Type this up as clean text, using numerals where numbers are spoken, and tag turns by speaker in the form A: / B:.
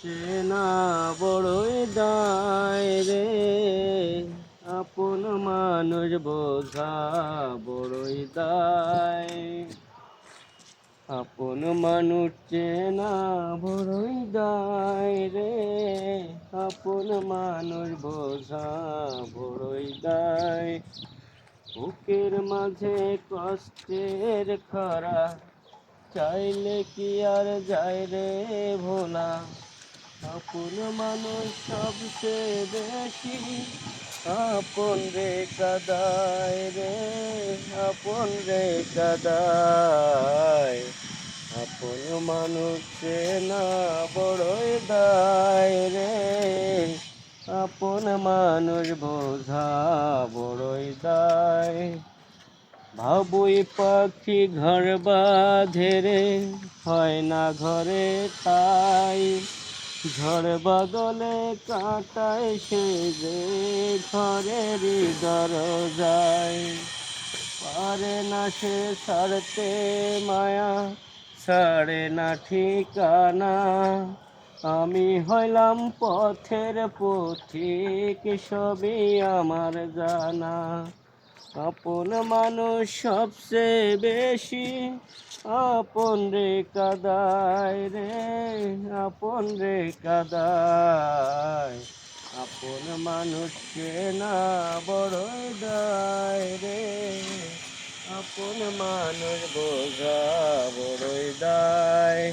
A: চেনা বড়ই দায় রে, আপন মানুষ বোঝা বড়ই দায়। আপন মানুষ চেনা বড়ই দায় রে, আপন মানুষ বোঝা বড়ই দায়। বুকের মাঝে কষ্টের খরা, চাইলে কি আর যায় রে ভোলা। আপন মানুষ সবচেয়ে বেশি আপন রে কাদায় রে, আপন রে কাদায়। আপন মানুষ চেনা বড়ই দায় রে, আপন মানুষ বোঝা বড়ই দায়। ভাবুই পাখি ঘর বাঁধে রে, হয় না ঘরে ঠাই। ঝড় বাদলে কাটায় সে যে ঘরের দরজায়। পারে না সে ছাড়তে মায়া, ছাড়ে না ঠিকানা। আমি হইলাম পথের পথিক, সবই আমার জানা। আপন মানুষ সবচেয়ে বেশি আপন রে কাদায় রে, আপন রে কাদায়। আপন মানুষ চেনা বড়ই দায় রে, আপন মানুষ বোঝা বড়ই দায়।